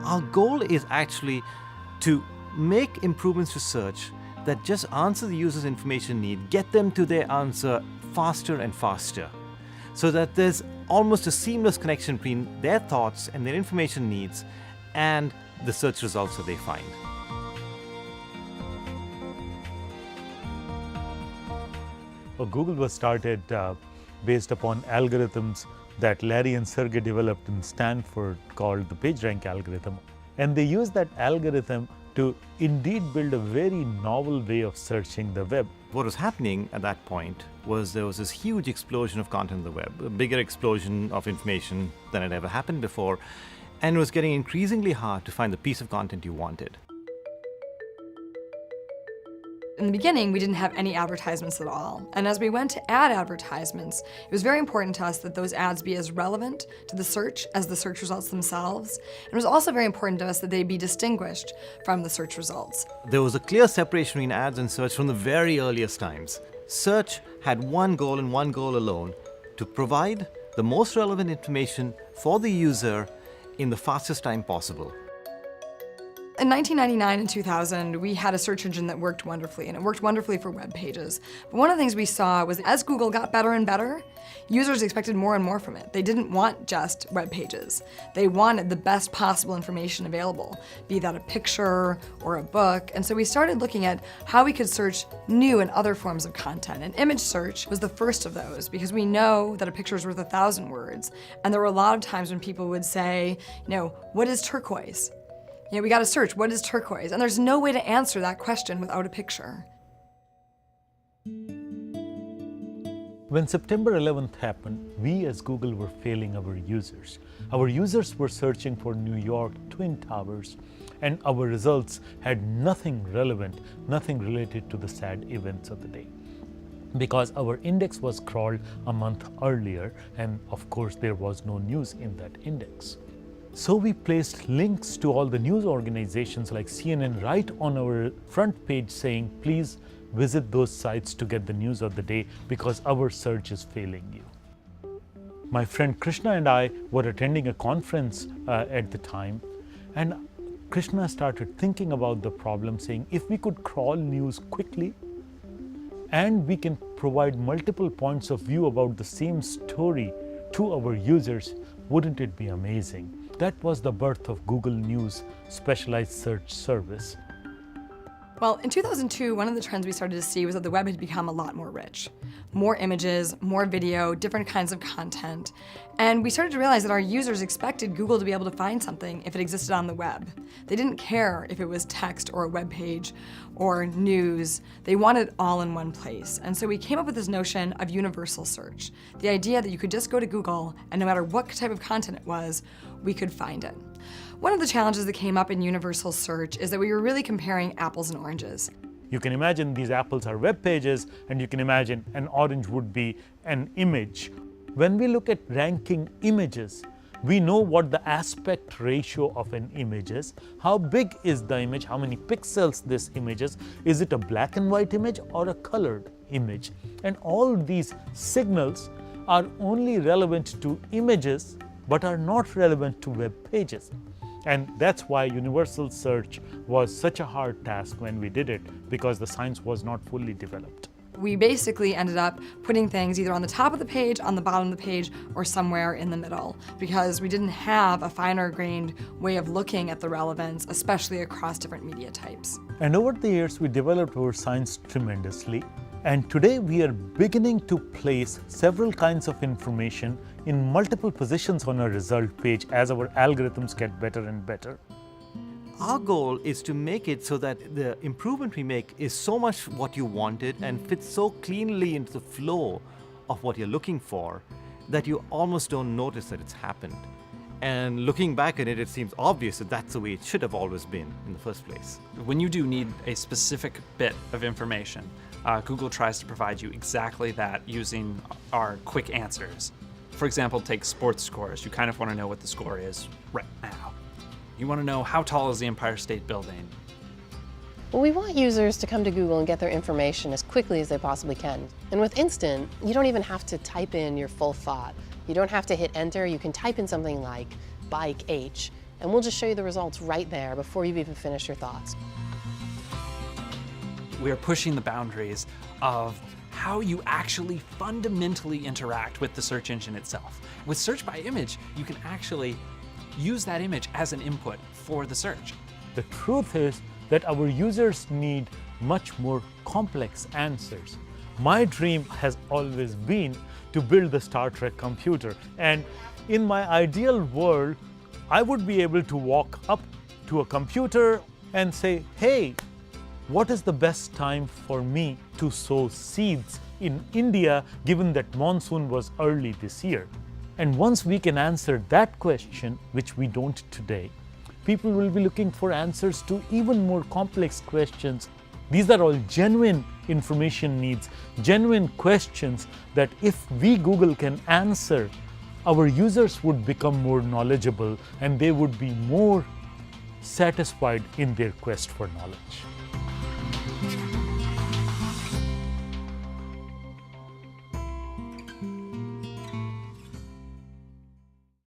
Our goal is actually to make improvements to search that just answer the user's information need, get them to their answer faster and faster, so that there's almost a seamless connection between their thoughts and their information needs and the search results that they find. Well, Google was started based upon algorithms that Larry and Sergey developed in Stanford called the PageRank algorithm. And they used that algorithm to indeed build a very novel way of searching the web. What was happening at that point was there was this huge explosion of content on the web, a bigger explosion of information than had ever happened before, and it was getting increasingly hard to find the piece of content you wanted. In the beginning, we didn't have any advertisements at all. And as we went to add advertisements, it was very important to us that those ads be as relevant to the search as the search results themselves. And it was also very important to us that they be distinguished from the search results. There was a clear separation between ads and search from the very earliest times. Search had one goal and one goal alone: to provide the most relevant information for the user in the fastest time possible. In 1999 and 2000, we had a search engine that worked wonderfully, and it worked wonderfully for web pages. But one of the things we saw was as Google got better and better, users expected more and more from it. They didn't want just web pages. They wanted the best possible information available, be that a picture or a book. And so we started looking at how we could search new and other forms of content. And image search was the first of those, because we know that a picture is worth 1,000 words. And there were a lot of times when people would say, what is turquoise? We got to search, what is turquoise? And there's no way to answer that question without a picture. When September 11th happened, we as Google were failing our users. Our users were searching for New York Twin Towers, and our results had nothing relevant, nothing related to the sad events of the day. Because our index was crawled a month earlier, and of course there was no news in that index. So we placed links to all the news organizations like CNN right on our front page saying, please visit those sites to get the news of the day because our search is failing you. My friend Krishna and I were attending a conference at the time, and Krishna started thinking about the problem, saying if we could crawl news quickly and we can provide multiple points of view about the same story to our users, wouldn't it be amazing? That was the birth of Google News specialized search service. Well, in 2002, one of the trends we started to see was that the web had become a lot more rich. More images, more video, different kinds of content. And we started to realize that our users expected Google to be able to find something if it existed on the web. They didn't care if it was text or a web page or news. They wanted it all in one place. And so we came up with this notion of universal search. The idea that you could just go to Google and no matter what type of content it was, we could find it. One of the challenges that came up in universal search is that we were really comparing apples and oranges. You can imagine these apples are web pages, and you can imagine an orange would be an image. When we look at ranking images, we know what the aspect ratio of an image is. How big is the image? How many pixels this image is? Is it a black and white image or a colored image? And all these signals are only relevant to images but are not relevant to web pages. And that's why universal search was such a hard task when we did it, because the science was not fully developed. We basically ended up putting things either on the top of the page, on the bottom of the page, or somewhere in the middle, because we didn't have a finer grained way of looking at the relevance, especially across different media types. And over the years, we developed our science tremendously. And today we are beginning to place several kinds of information in multiple positions on our result page as our algorithms get better and better. Our goal is to make it so that the improvement we make is so much what you wanted and fits so cleanly into the flow of what you're looking for that you almost don't notice that it's happened. And looking back at it, it seems obvious that that's the way it should have always been in the first place. When you do need a specific bit of information, Google tries to provide you exactly that using our quick answers. For example, take sports scores. You kind of want to know what the score is right now. You want to know how tall is the Empire State Building. Well, we want users to come to Google and get their information as quickly as they possibly can. And with Instant, you don't even have to type in your full thought. You don't have to hit enter. You can type in something like bike H, and we'll just show you the results right there before you've even finished your thoughts. We are pushing the boundaries of how you actually fundamentally interact with the search engine itself. With search by image, you can actually use that image as an input for the search. The truth is that our users need much more complex answers. My dream has always been to build the Star Trek computer, and in my ideal world, I would be able to walk up to a computer and say, hey, what is the best time for me to sow seeds in India, given that monsoon was early this year? And once we can answer that question, which we don't today, people will be looking for answers to even more complex questions. These are all genuine information needs, genuine questions that if we, Google, can answer, our users would become more knowledgeable and they would be more satisfied in their quest for knowledge.